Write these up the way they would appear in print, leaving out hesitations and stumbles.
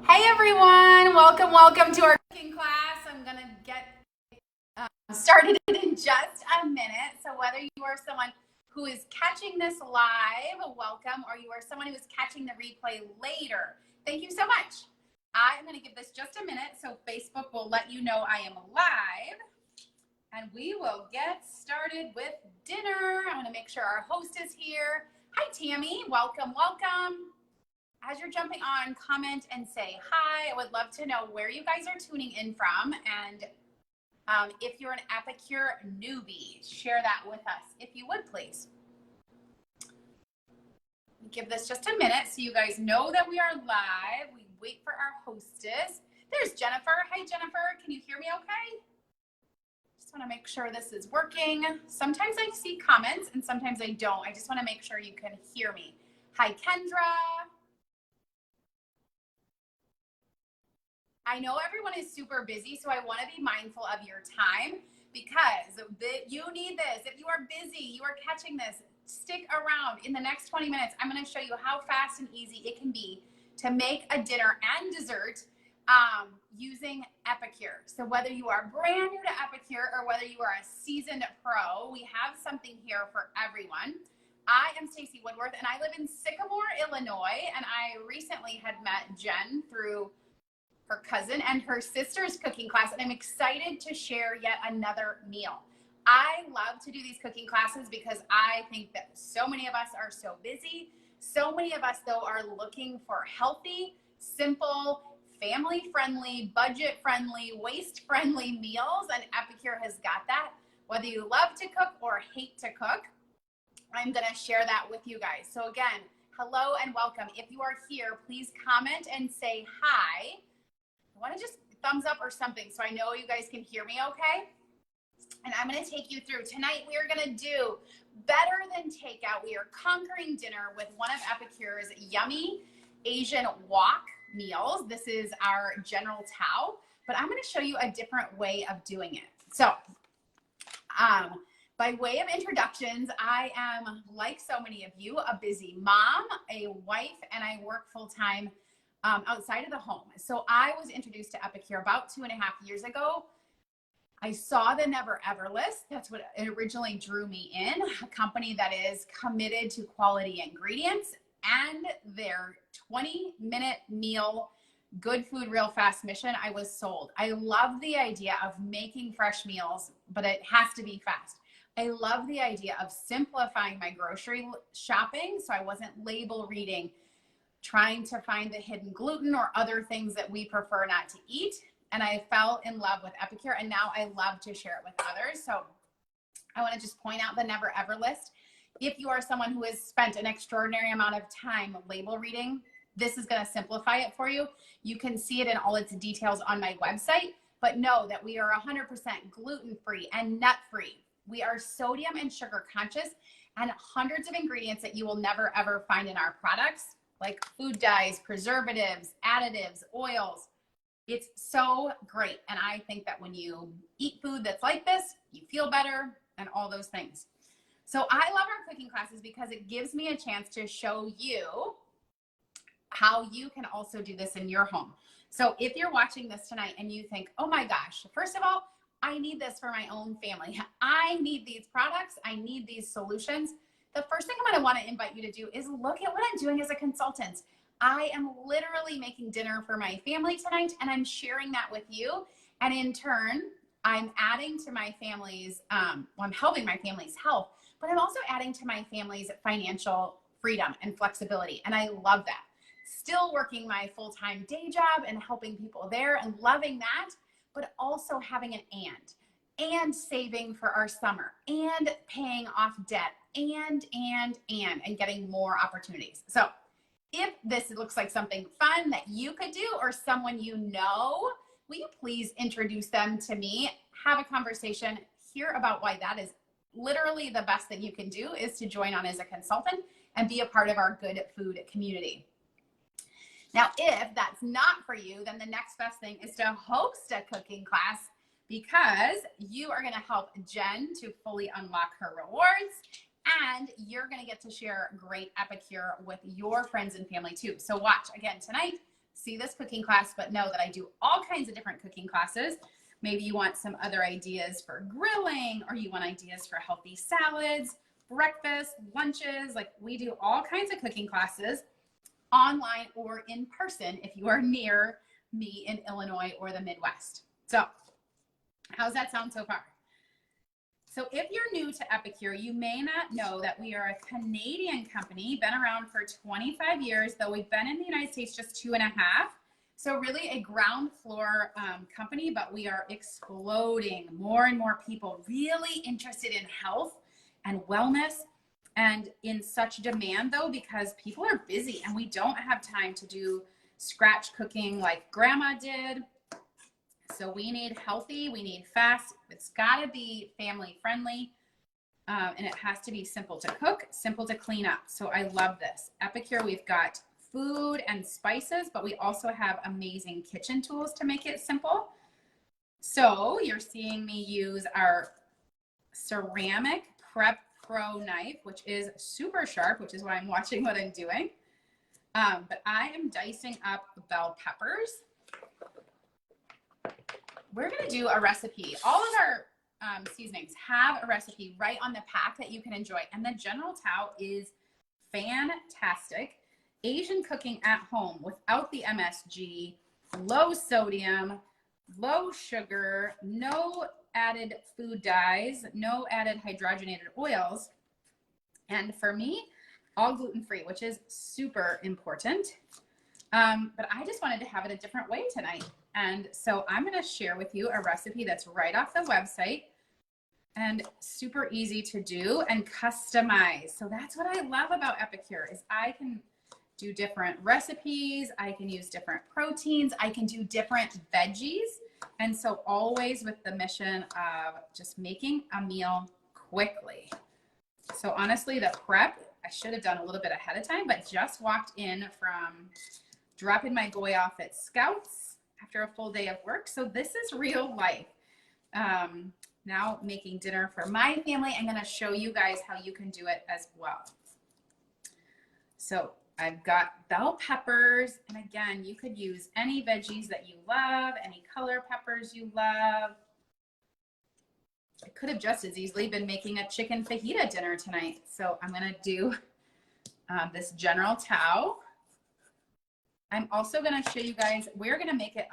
Hey everyone, welcome to our cooking class. I'm gonna get started in just a minute. So whether you are someone who is catching this live, welcome, or you are someone who is catching the replay later, thank you so much. I am gonna give this just a minute so Facebook will let you know I am live, and we will get started with dinner. I wanna make sure our host is here. Hi Tammy, welcome. As you're jumping on, comment and say hi. I would love to know where you guys are tuning in from, and if you're an Epicure newbie, share that with us, if you would, please. Give this just a minute so you guys know that we are live. We wait for our hostess. There's Jennifer. Hi, Jennifer. Can you hear me okay? Just want to make sure this is working. Sometimes I see comments and sometimes I don't. I just want to make sure you can hear me. Hi, Kendra. I know everyone is super busy, so I want to be mindful of your time because you need this. If you are busy, you are catching this, stick around. In the next 20 minutes, I'm going to show you how fast and easy it can be to make a dinner and dessert using Epicure. So whether you are brand new to Epicure or whether you are a seasoned pro, we have something here for everyone. I am Stacey Woodworth, and I live in Sycamore, Illinois, and I recently had met Jen through her cousin and her sister's cooking class, and I'm excited to share yet another meal. I love to do these cooking classes because I think that so many of us are so busy. So many of us, though, are looking for healthy, simple, family-friendly, budget-friendly, waste-friendly meals, and Epicure has got that. Whether you love to cook or hate to cook, I'm going to share that with you guys. So again, hello and welcome. If you are here, please comment and say hi. I want to just thumbs up or something so I know you guys can hear me okay. And I'm going to take you through. Tonight we are going to do better than takeout. We are conquering dinner with one of Epicure's yummy Asian wok meals. This is our general tao, but I'm going to show you a different way of doing it. So by way of introductions, I am, like so many of you, a busy mom, a wife, and I work full-time outside of the home. So I was introduced to Epicure about 2.5 years ago. I saw the Never Ever list. That's what originally drew me in, a company that is committed to quality ingredients and their 20-minute meal, good food, real fast mission. I was sold. I love the idea of making fresh meals, but it has to be fast. I love the idea of simplifying my grocery shopping so I wasn't label reading, trying to find the hidden gluten or other things that we prefer not to eat. And I fell in love with Epicure, and now I love to share it with others. So I want to just point out the Never Ever list. If you are someone who has spent an extraordinary amount of time label reading, this is going to simplify it for you. You can see it in all its details on my website, but know that we are 100% gluten-free and nut-free. We are sodium and sugar conscious, and hundreds of ingredients that you will never ever find in our products, like food dyes, preservatives, additives, oils. It's so great. And I think that when you eat food that's like this, you feel better and all those things. So I love our cooking classes because it gives me a chance to show you how you can also do this in your home. So if you're watching this tonight and you think, oh my gosh, first of all, I need this for my own family. I need these products. I need these solutions. The first thing I'm going to want to invite you to do is look at what I'm doing as a consultant. I am literally making dinner for my family tonight, and I'm sharing that with you. And in turn, I'm adding to my family's, I'm helping my family's health, but I'm also adding to my family's financial freedom and flexibility. And I love that. Still working my full-time day job and helping people there and loving that, but also having an and saving for our summer and paying off debt and getting more opportunities. So if this looks like something fun that you could do or someone you know, will you please introduce them to me, have a conversation, hear about why that is literally the best that you can do is to join on as a consultant and be a part of our good food community. Now, if that's not for you, then the next best thing is to host a cooking class because you are going to help Jen to fully unlock her rewards, and you're going to get to share great Epicure with your friends and family too. So watch again tonight. see this cooking class, but know that I do all kinds of different cooking classes. Maybe you want some other ideas for grilling, or you want ideas for healthy salads, breakfast, lunches. Like, we do all kinds of cooking classes online or in person if you are near me in Illinois or the Midwest. So how's that sound so far? So if you're new to Epicure, you may not know that we are a Canadian company, been around for 25 years, though we've been in the United States just 2.5. So really a ground floor company, but we are exploding. More and more people really interested in health and wellness, and in such demand though, because people are busy and we don't have time to do scratch cooking like grandma did. So we need healthy, we need fast. It's gotta be family friendly. And it has to be simple to cook, simple to clean up. So I love this. Epicure, we've got food and spices, but we also have amazing kitchen tools to make it simple. So you're seeing me use our ceramic Prep Pro knife, which is super sharp, which is why I'm watching what I'm doing. But I am dicing up bell peppers. We're gonna do a recipe. All of our seasonings have a recipe right on the pack that you can enjoy. And the General Tao is fantastic. Asian cooking at home without the MSG, low sodium, low sugar, no added food dyes, no added hydrogenated oils. And for me, all gluten-free, which is super important. But I just wanted to have it a different way tonight. And so I'm going to share with you a recipe that's right off the website and super easy to do and customize. So that's what I love about Epicure is I can do different recipes. I can use different proteins. I can do different veggies. And so always with the mission of just making a meal quickly. So honestly, the prep, I should have done a little bit ahead of time, but just walked in from dropping my boy off at Scouts after a full day of work. So this is real life. Now making dinner for my family. I'm going to show you guys how you can do it as well. So I've got bell peppers. And again, you could use any veggies that you love, any color peppers you love. I could have just as easily been making a chicken fajita dinner tonight. So I'm going to do this General Tao. I'm also going to show you guys, we're going to make it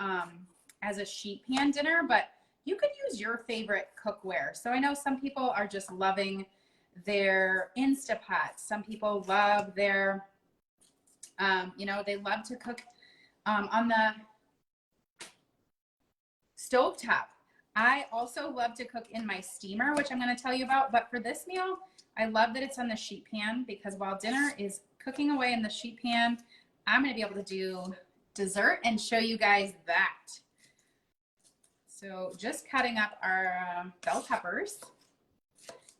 as a sheet pan dinner, but you could use your favorite cookware. So I know some people are just loving their Instapot. Some people love their, you know, they love to cook on the stovetop. I also love to cook in my steamer, which I'm going to tell you about. But for this meal, I love that it's on the sheet pan because while dinner is cooking away in the sheet pan, I'm going to be able to do dessert and show you guys that. So just cutting up our bell peppers.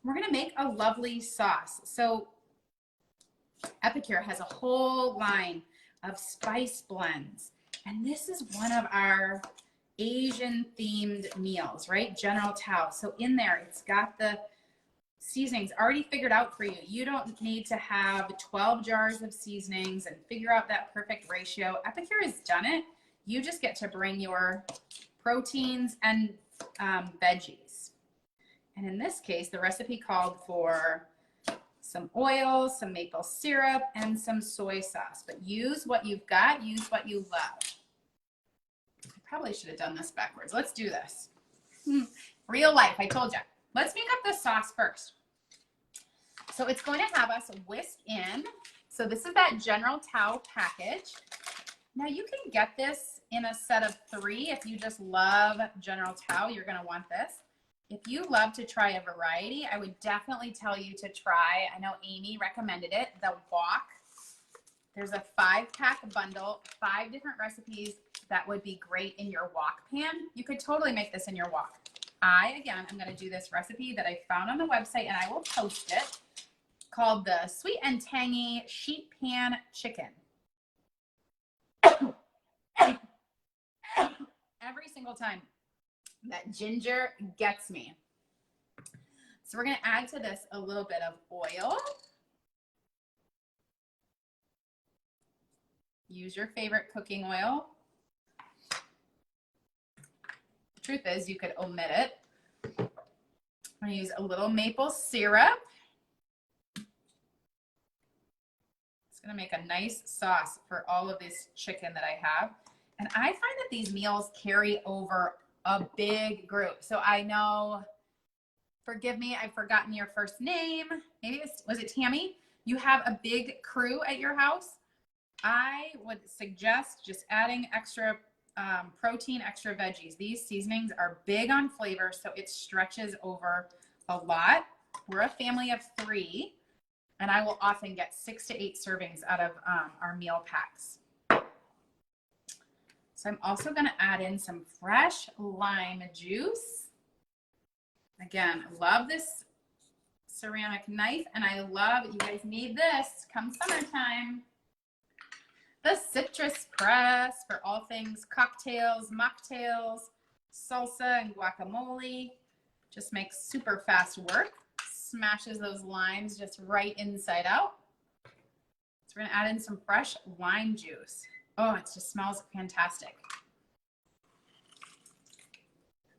We're going to make a lovely sauce. So Epicure has a whole line of spice blends. And this is one of our Asian themed meals, right? General Tao. So in there, it's got the seasonings already figured out for you. You don't need to have 12 jars of seasonings and figure out that perfect ratio. Epicure has done it. You just get to bring your proteins and veggies. And in this case, the recipe called for some oil, some maple syrup, and some soy sauce. But use what you've got, use what you love. I probably should have done this backwards. Let's do this. Real life, I told you. Let's make up the sauce first. So it's going to have us whisk in. So this is that General Tao package. Now you can get this in a set of 3. If you just love General Tao, you're going to want this. If you love to try a variety, I would definitely tell you to try, I know Amy recommended it, the wok. There's a 5-pack bundle, 5 different recipes that would be great in your wok pan. You could totally make this in your wok. Again, I'm going to do this recipe that I found on the website and I will post it, called the Sweet and Tangy Sheet Pan Chicken. Every single time that ginger gets me. So we're going to add to this a little bit of oil. Use your favorite cooking oil. The truth is, you could omit it. I'm going to use a little maple syrup. It's going to make a nice sauce for all of this chicken that I have. And I find that these meals carry over a big group. So I know, forgive me, I've forgotten your first name. Maybe was it Tammy? You have a big crew at your house. I would suggest just adding extra protein, extra veggies. These seasonings are big on flavor, so it stretches over a lot. We're a family of 3, and I will often get 6 to 8 servings out of our meal packs. So I'm also going to add in some fresh lime juice. Again, I love this ceramic knife, and I love, you guys need this come summertime, the citrus press for all things cocktails, mocktails, salsa, and guacamole. Just makes super fast work. Smashes those limes just right inside out. So we're gonna add in some fresh lime juice. Oh, it just smells fantastic.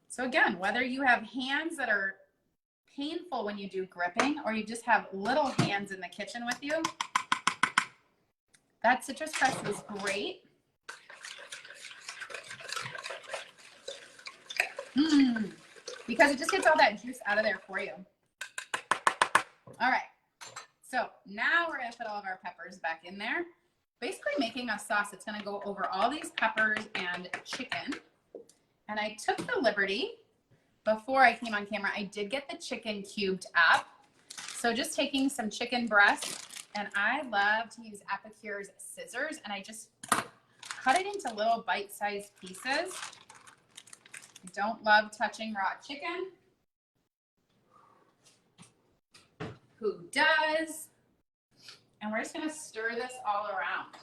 So again, whether you have hands that are painful when you do gripping, or you just have little hands in the kitchen with you, that citrus press is great. Because it just gets all that juice out of there for you. All right, so now we're gonna put all of our peppers back in there. Basically making a sauce that's gonna go over all these peppers and chicken. And I took the liberty, before I came on camera, I did get the chicken cubed up. So just taking some chicken breast, and I love to use Epicure's scissors, and I just cut it into little bite-sized pieces. I don't love touching raw chicken. Who does? And we're just gonna stir this all around.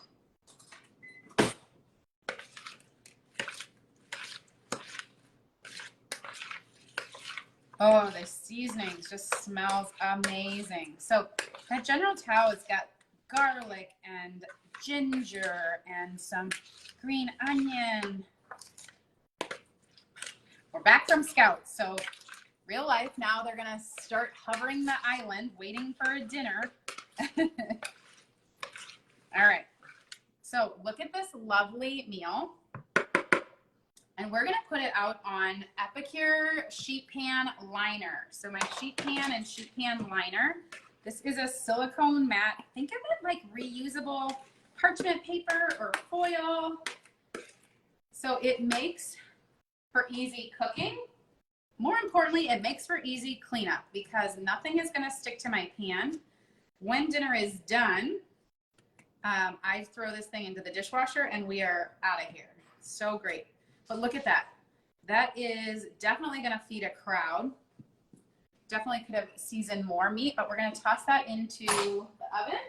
Oh, the seasonings just smells amazing. So that General Tao has got garlic and ginger and some green onion. We're back from Scouts, so real life now they're gonna start hovering the island waiting for a dinner. All right, so look at this lovely meal. And we're gonna put it out on Epicure sheet pan liner. So my sheet pan and sheet pan liner, this is a silicone mat. Think of it like reusable parchment paper or foil. So it makes for easy cooking. More importantly, it makes for easy cleanup because nothing is gonna stick to my pan. When dinner is done, I throw this thing into the dishwasher and we are out of here. So great. But look at that. That is definitely going to feed a crowd. Definitely could have seasoned more meat, but we're going to toss that into the oven.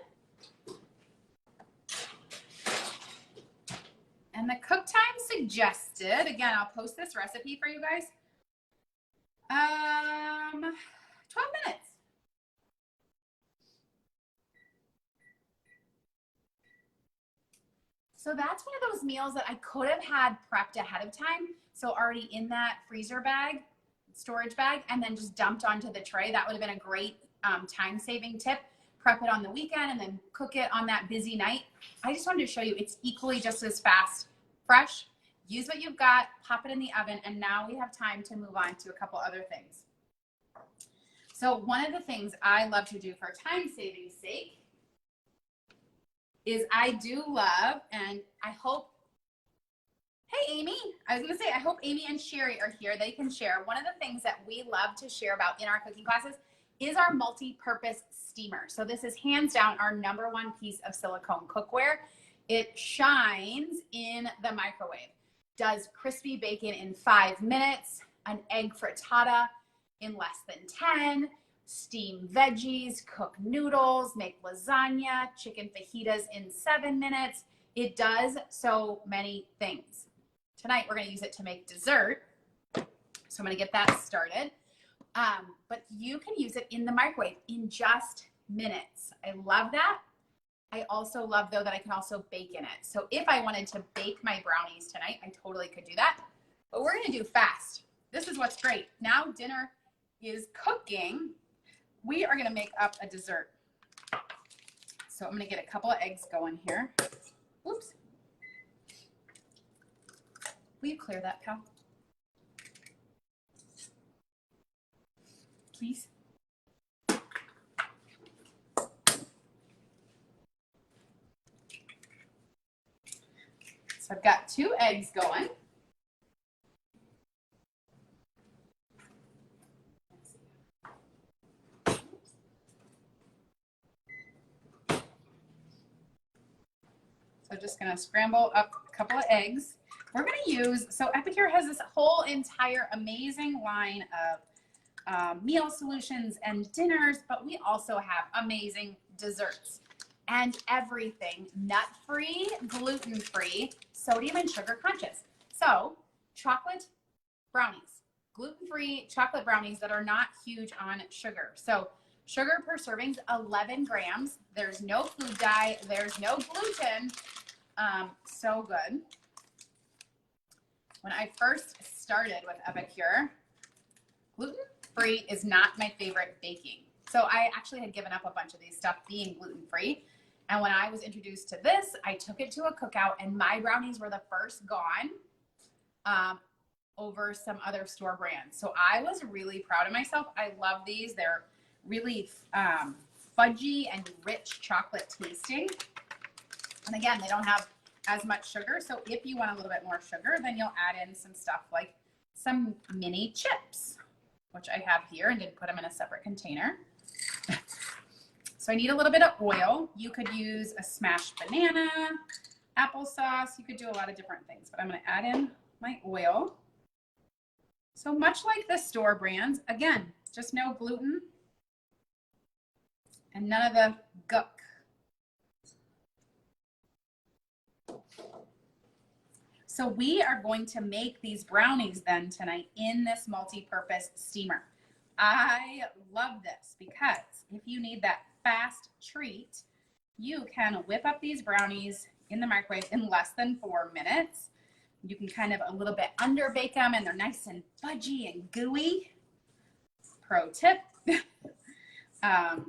And the cook time suggested, again, I'll post this recipe for you guys. 12 minutes. So that's one of those meals that I could have had prepped ahead of time. So already in that freezer bag, storage bag, and then just dumped onto the tray. That would have been a great time-saving tip. Prep it on the weekend and then cook it on that busy night. I just wanted to show you it's equally just as fast, fresh. Use what you've got, pop it in the oven, and now we have time to move on to a couple other things. So one of the things I love to do for time-saving sake is I do love, and I hope, hey Amy, I was gonna say, I hope Amy and Sherry are here. They can share. One of the things that we love to share about in our cooking classes is our multi-purpose steamer. So this is hands down our #1 piece of silicone cookware. It shines in the microwave, does crispy bacon in 5 minutes, an egg frittata in less than 10, steam veggies, cook noodles, make lasagna, chicken fajitas in 7 minutes. It does so many things. Tonight, we're gonna use it to make dessert. So I'm gonna get that started. But you can use it in the microwave in just minutes. I love that. I also love, though, that I can also bake in it. So if I wanted to bake my brownies tonight, I totally could do that. But we're going to do fast. This is what's great. Now dinner is cooking. We are going to make up a dessert. So I'm going to get a couple of eggs going here. Oops. Will you clear that, pal? Please. So I've got 2 eggs going. So just going to scramble up a couple of eggs. We're going to use, so Epicure has this whole entire amazing line of meal solutions and dinners, but we also have amazing desserts and everything nut-free, gluten-free, sodium and sugar conscious. So chocolate brownies, gluten-free chocolate brownies that are not huge on sugar. So sugar per serving is 11 grams. There's no food dye. There's no gluten. So good. When I first started with Epicure, gluten-free is not my favorite baking. So I actually had given up a bunch of these stuff being gluten-free. And when I was introduced to this, I took it to a cookout and my brownies were the first gone over some other store brands. So I was really proud of myself. I love these. They're really fudgy and rich chocolate tasting. And again, they don't have as much sugar. So if you want a little bit more sugar, then you'll add in some stuff like some mini chips, which I have here and didn't put them in a separate container. So I need a little bit of oil. You could use a smashed banana, applesauce. You could do a lot of different things, but I'm going to add in my oil. So much like the store brands, again, just no gluten and none of the guck. So we are going to make these brownies then tonight in this multi-purpose steamer. I love this because if you need that fast treat, you can whip up these brownies in the microwave in less than 4 minutes. You can kind of a little bit under bake them and they're nice and fudgy and gooey. Pro tip. And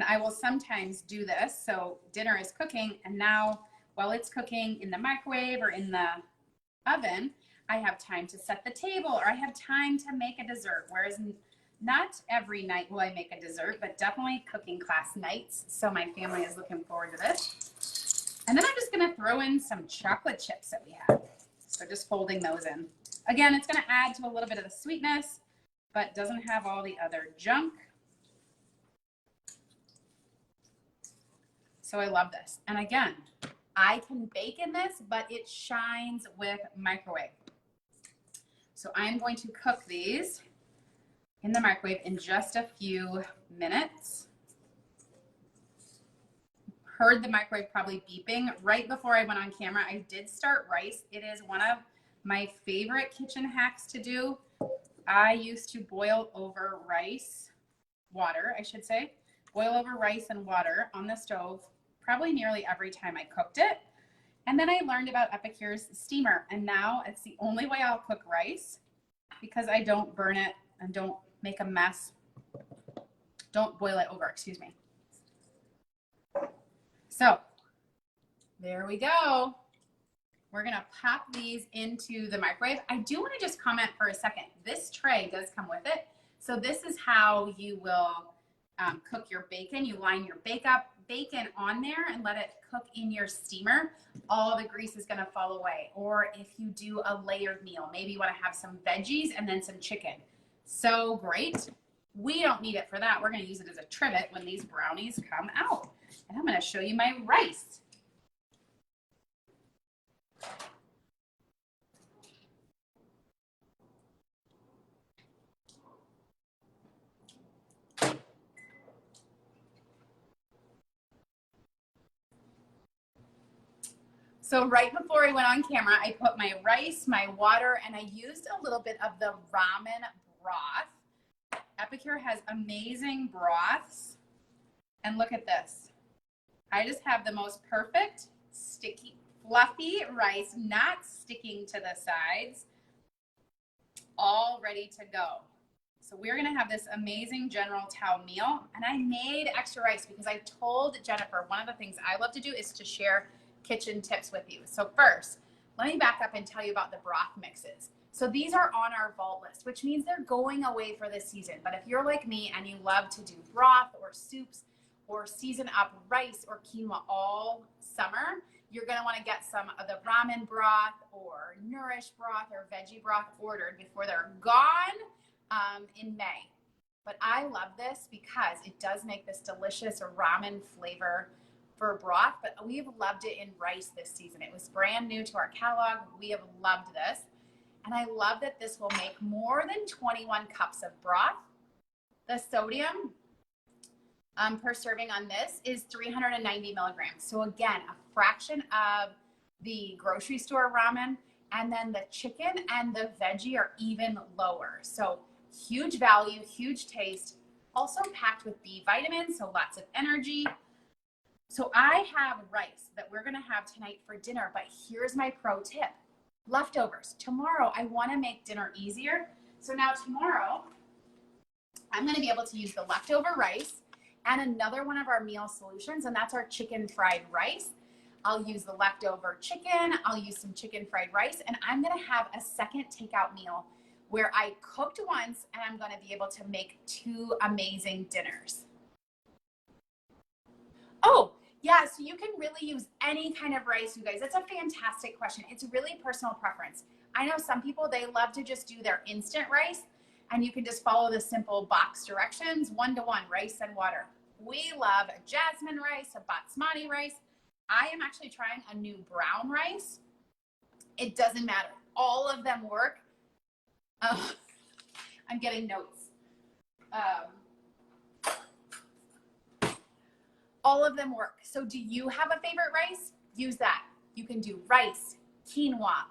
I will sometimes do this. So dinner is cooking and now while it's cooking in the microwave or in the oven, I have time to set the table or I have time to make a dessert. Whereas not every night will I make a dessert, but definitely cooking class nights. So my family is looking forward to this. And then I'm just gonna throw in some chocolate chips that we have. So just folding those in. Again, it's gonna add to a little bit of the sweetness, but doesn't have all the other junk. So I love this. And again, I can bake in this, but it shines with microwave. So I'm going to cook these in the microwave in just a few minutes. Heard the microwave probably beeping. Right before I went on camera, I did start rice. It is one of my favorite kitchen hacks to do. I used to boil over water, I should say. Boil over rice and water on the stove probably nearly every time I cooked it. And then I learned about Epicure's steamer. And now it's the only way I'll cook rice because I don't burn it and don't make a mess. Don't boil it over, excuse me. So there we go. We're gonna pop these into the microwave. I do wanna just comment for a second. This tray does come with it. So this is how you will cook your bacon. You line your bacon on there and let it cook in your steamer. All the grease is gonna fall away. Or if you do a layered meal, maybe you wanna have some veggies and then some chicken. So great. We don't need it for that. We're gonna use it as a trivet when these brownies come out. And I'm gonna show you my rice. So right before I went on camera, I put my rice, my water, and I used a little bit of the ramen broth. Epicure has amazing broths. And look at this. I just have the most perfect, sticky, fluffy rice, not sticking to the sides, all ready to go. So we're gonna have this amazing General Tao meal. And I made extra rice because I told Jennifer, one of the things I love to do is to share kitchen tips with you. So first, let me back up and tell you about the broth mixes. So these are on our vault list, which means they're going away for this season. But if you're like me and you love to do broth or soups or season up rice or quinoa all summer, you're gonna wanna get some of the ramen broth or nourish broth or veggie broth ordered before they're gone in May. But I love this because it does make this delicious ramen flavor for broth, but we've loved it in rice this season. It was brand new to our catalog. We have loved this. And I love that this will make more than 21 cups of broth. The sodium per serving on this is 390 milligrams. So again, a fraction of the grocery store ramen, and then the chicken and the veggie are even lower. So huge value, huge taste, also packed with B vitamins, so lots of energy. So I have rice that we're gonna have tonight for dinner, but here's my pro tip. Leftovers. Tomorrow, I wanna make dinner easier. So now tomorrow, I'm gonna be able to use the leftover rice and another one of our meal solutions, and that's our chicken fried rice. I'll use the leftover chicken, I'll use some chicken fried rice, and I'm gonna have a second takeout meal where I cooked once and I'm gonna be able to make 2 amazing dinners. Oh, yeah, so you can really use any kind of rice, you guys. That's a fantastic question. It's really personal preference. I know some people, they love to just do their instant rice, and you can just follow the simple box directions, 1-to-1, rice and water. We love a jasmine rice, a basmati rice. I am actually trying a new brown rice. It doesn't matter. All of them work. I'm getting notes. All of them work. So do you have a favorite rice? Use that. You can do rice, quinoa,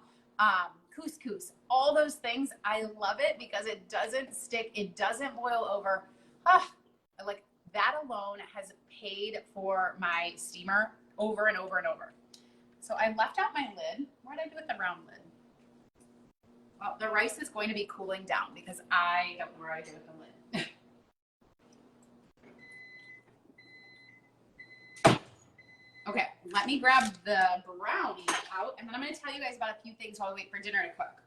couscous, all those things. I love it because it doesn't stick. It doesn't boil over. Like that alone has paid for my steamer over and over and over. So I left out my lid. What did I do with the round lid? Well, the rice is going to be cooling down because I don't know what I did with the lid. Okay, let me grab the brownies out, and then I'm going to tell you guys about a few things while we wait for dinner to cook.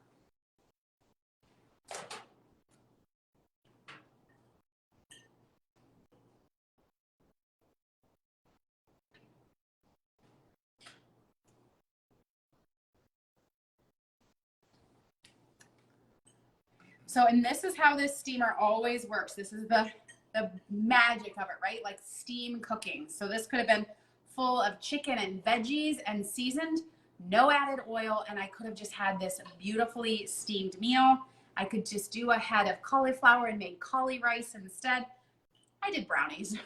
So, and this is how this steamer always works. This is the magic of it, right? Like steam cooking. So this could have been full of chicken and veggies and seasoned, no added oil, and I could have just had this beautifully steamed meal. I could just do a head of cauliflower and make cauli rice instead. I did brownies.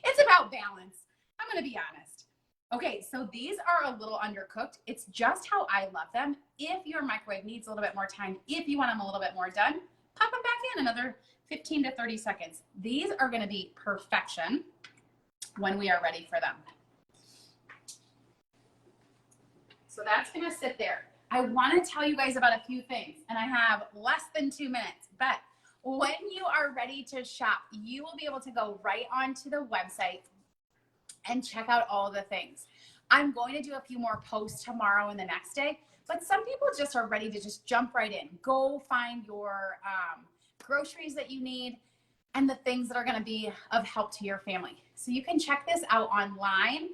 It's about balance. I'm gonna be honest. Okay, so these are a little undercooked. It's just how I love them. If your microwave needs a little bit more time, if you want them a little bit more done, pop them back in another 15 to 30 seconds. These are gonna be perfection when we are ready for them. So that's gonna sit there. I wanna tell you guys about a few things, and I have less than 2 minutes, but when you are ready to shop, you will be able to go right onto the website and check out all the things. I'm going to do a few more posts tomorrow and the next day, but some people just are ready to just jump right in. Go find your groceries that you need and the things that are going to be of help to your family. So you can check this out online,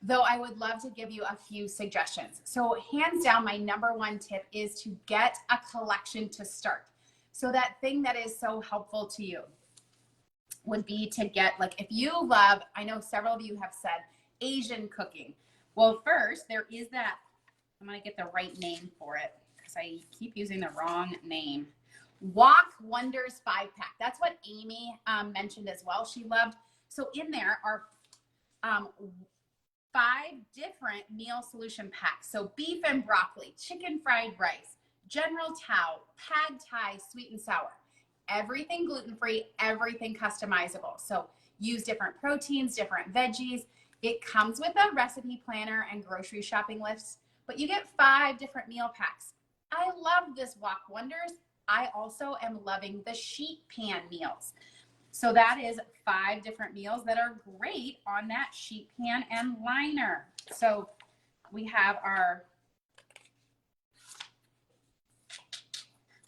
though I would love to give you a few suggestions. So hands down, my number one tip is to get a collection to start. So that thing that is so helpful to you would be to get, like, if you love, I know several of you have said Asian cooking. Well, first there is that, I'm gonna get the right name for it because I keep using the wrong name. Wok Wonders 5-pack. That's what Amy mentioned as well. She loved. So in there are 5 different meal solution packs. So beef and broccoli, chicken fried rice, General Tao, pad thai, sweet and sour. Everything gluten-free, everything customizable. So use different proteins, different veggies. It comes with a recipe planner and grocery shopping lists, but you get 5 different meal packs. I love this Wok Wonders. I also am loving the sheet pan meals. So that is 5 different meals that are great on that sheet pan and liner. So we have our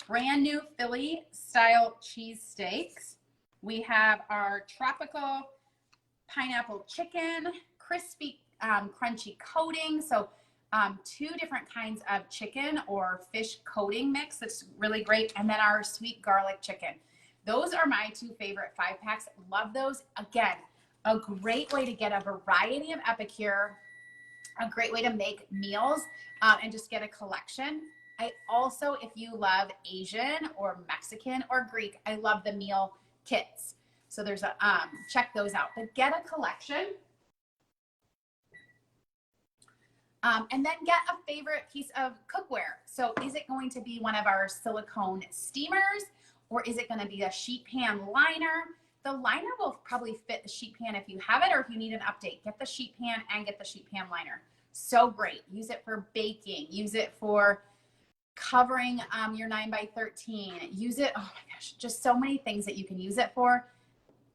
brand new Philly style cheese steaks. We have our tropical pineapple chicken, crispy, crunchy coating. So 2 different kinds of chicken or fish coating mix. That's really great. And then our sweet garlic chicken. Those are my 2 favorite 5 packs. Love those. Again, a great way to get a variety of Epicure, a great way to make meals and just get a collection. I also, if you love Asian or Mexican or Greek, I love the meal kits. So there's a, check those out, but get a collection. And then get a favorite piece of cookware. So is it going to be one of our silicone steamers, or is it going to be a sheet pan liner? The liner will probably fit the sheet pan if you have it, or if you need an update, get the sheet pan and get the sheet pan liner. So great. Use it for baking. Use it for covering your 9x13. Use it, oh my gosh, just so many things that you can use it for.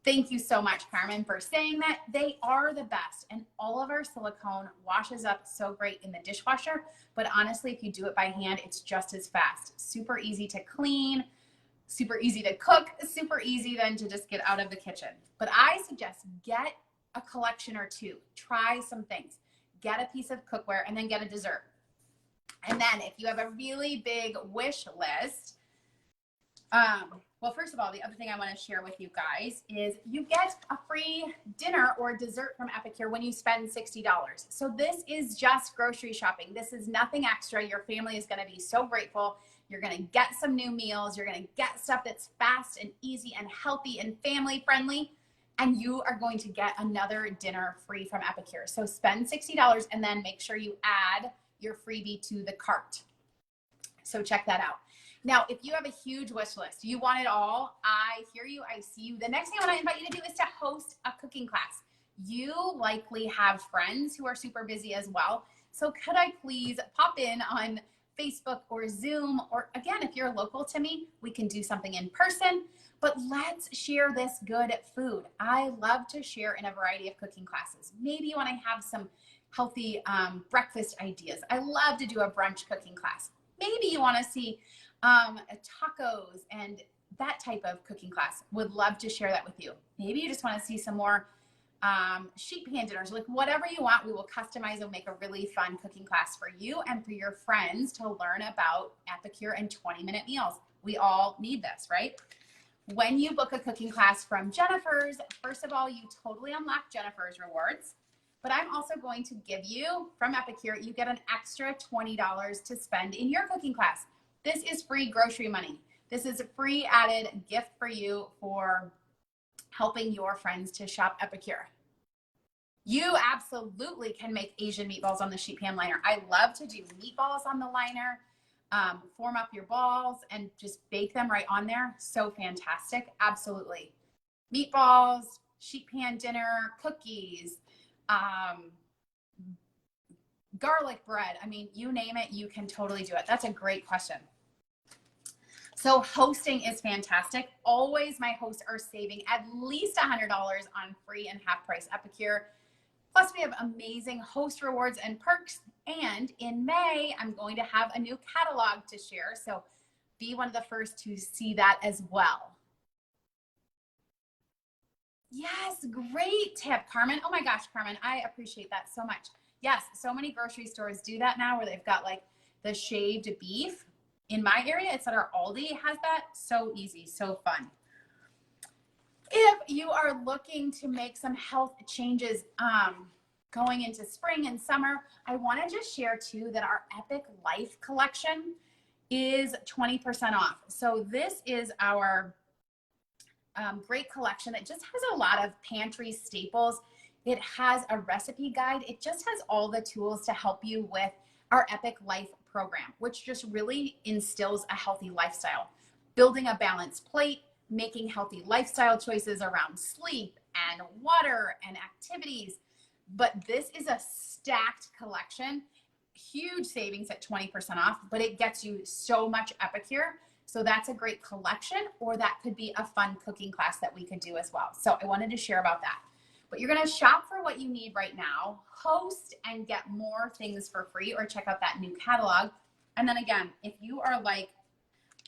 Thank you so much, Carmen, for saying that. They are the best, and all of our silicone washes up so great in the dishwasher, but honestly, if you do it by hand, it's just as fast. Super easy to clean, super easy to cook, super easy then to just get out of the kitchen. But I suggest get a collection or 2. Try some things. Get a piece of cookware and then get a dessert. And then if you have a really big wish list, well, first of all, the other thing I want to share with you guys is you get a free dinner or dessert from Epicure when you spend $60. So this is just grocery shopping. This is nothing extra. Your family is going to be so grateful. You're going to get some new meals. You're going to get stuff that's fast and easy and healthy and family friendly. And you are going to get another dinner free from Epicure. So spend $60 and then make sure you add your freebie to the cart. So check that out. Now, if you have a huge wish list, you want it all, I hear you, I see you. The next thing I want to invite you to do is to host a cooking class. You likely have friends who are super busy as well. So could I please pop in on Facebook or Zoom, or again, if you're local to me, we can do something in person, but let's share this good food. I love to share in a variety of cooking classes. Maybe you want to have some healthy breakfast ideas. I love to do a brunch cooking class. Maybe you want to see tacos and that type of cooking class. Would love to share that with you. Maybe you just want to see some more sheet pan dinners, like whatever you want. We will customize and make a really fun cooking class for you and for your friends to learn about Epicure and 20-minute meals. We all need this, right? When you book a cooking class from Jennifer's, first of all, you totally unlock Jennifer's rewards. But I'm also going to give you, from Epicure, you get an extra $20 to spend in your cooking class. This is free grocery money. This is a free added gift for you for helping your friends to shop Epicure. You absolutely can make Asian meatballs on the sheet pan liner. I love to do meatballs on the liner, form up your balls and just bake them right on there. So fantastic. Absolutely. Meatballs, sheet pan dinner, cookies, garlic bread. I mean, you name it, you can totally do it. That's a great question. So hosting is fantastic. Always my hosts are saving at least $100 on free and half price Epicure. Plus we have amazing host rewards and perks. And in May, I'm going to have a new catalog to share. So be one of the first to see that as well. Yes, great tip, Carmen. Oh my gosh, Carmen, I appreciate that so much. Yes, so many grocery stores do that now where they've got like the shaved beef. In my area, it's at our Aldi has that. So easy, so fun. If you are looking to make some health changes going into spring and summer, I want to just share too that our Epic Life collection is 20% off. So this is our great collection that just has a lot of pantry staples. It has a recipe guide. It just has all the tools to help you with our Epic Life program, which just really instills a healthy lifestyle, building a balanced plate, making healthy lifestyle choices around sleep, and water and activities. But this is a stacked collection, huge savings at 20% off, but it gets you so much Epicure. So that's a great collection, or that could be a fun cooking class that we could do as well. So I wanted to share about that. But you're going to shop for what you need right now, host and get more things for free, or check out that new catalog. And then again, if you are like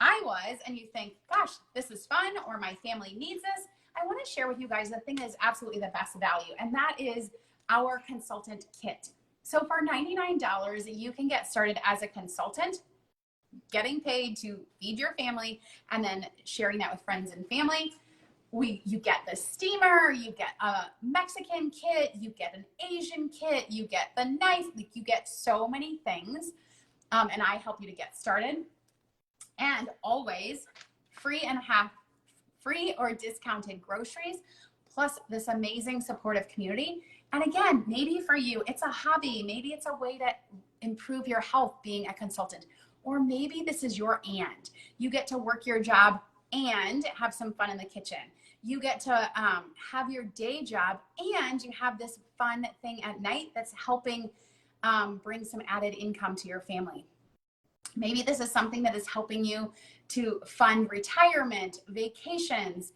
I was, and you think, gosh, this is fun, or my family needs this, I want to share with you guys the thing that is absolutely the best value, and that is our consultant kit. So for $99, you can get started as a consultant, getting paid to feed your family and then sharing that with friends and family. You get the steamer, you get a Mexican kit, you get an Asian kit, you get the knife, you get so many things. And I help you to get started. And always free or discounted groceries, plus this amazing supportive community. And again, maybe for you, it's a hobby. Maybe it's a way to improve your health being a consultant. Or maybe this is your and. You get to work your job and have some fun in the kitchen. You get to have your day job and you have this fun thing at night that's helping bring some added income to your family. Maybe this is something that is helping you to fund retirement, vacations,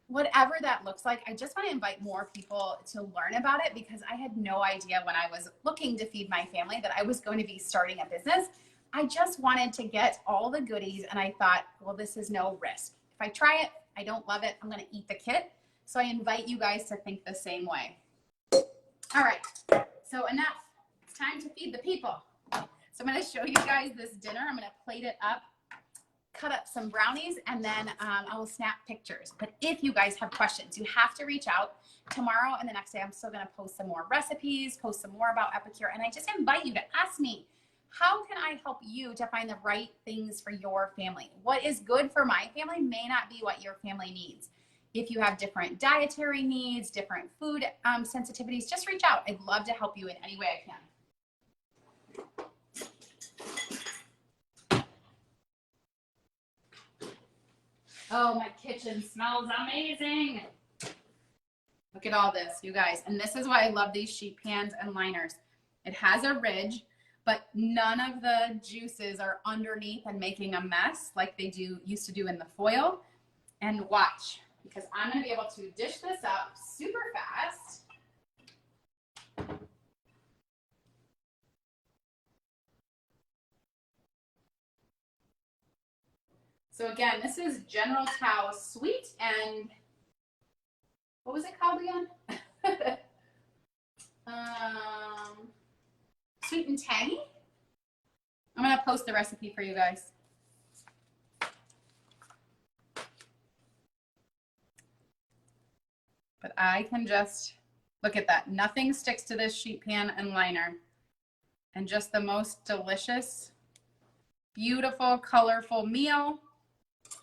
whatever that looks like. I just want to invite more people to learn about it, because I had no idea when I was looking to feed my family that I was going to be starting a business. I just wanted to get all the goodies, and I thought, well, this is no risk. If I try it, I don't love it, I'm going to eat the kit. So I invite you guys to think the same way. All right, so enough. It's time to feed the people. So I'm going to show you guys this dinner. I'm going to plate it up, cut up some brownies, and then I will snap pictures. But if you guys have questions, you have to reach out. Tomorrow and the next day, I'm still going to post some more recipes, post some more about Epicure, and I just invite you to ask me, how can I help you to find the right things for your family? What is good for my family may not be what your family needs. If you have different dietary needs, different food sensitivities, just reach out. I'd love to help you in any way I can. Oh, my kitchen smells amazing. Look at all this, you guys. And this is why I love these sheet pans and liners. It has a ridge, but none of the juices are underneath and making a mess like they used to do in the foil. And watch, because I'm going to be able to dish this up super fast. So again, this is General Tao Sweet and, what was it called again? Sweet and tangy. I'm going to post the recipe for you guys. But I can just, look at that. Nothing sticks to this sheet pan and liner. And just the most delicious, beautiful, colorful meal.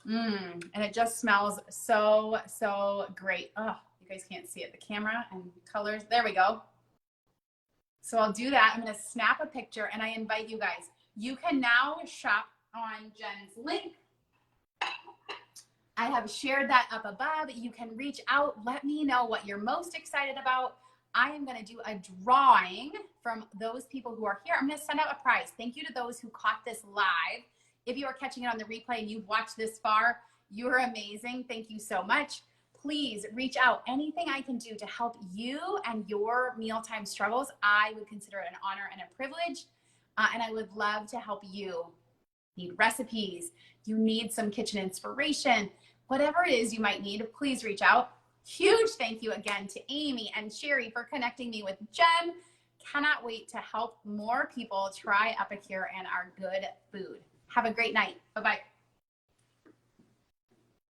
And it just smells so, so great. Oh, you guys can't see it. The camera and colors. There we go. So I'll do that. I'm going to snap a picture, and I invite you guys. You can now shop on Jen's link. I have shared that up above. You can reach out. Let me know what you're most excited about. I am going to do a drawing from those people who are here. I'm going to send out a prize. Thank you to those who caught this live. If you are catching it on the replay and you've watched this far, you're amazing. Thank you so much. Please reach out. Anything I can do to help you and your mealtime struggles, I would consider it an honor and a privilege. And I would love to help you. Need recipes, you need some kitchen inspiration, whatever it is you might need, please reach out. Huge thank you again to Amy and Sherry for connecting me with Jen. Cannot wait to help more people try Epicure and our good food. Have a great night. Bye-bye.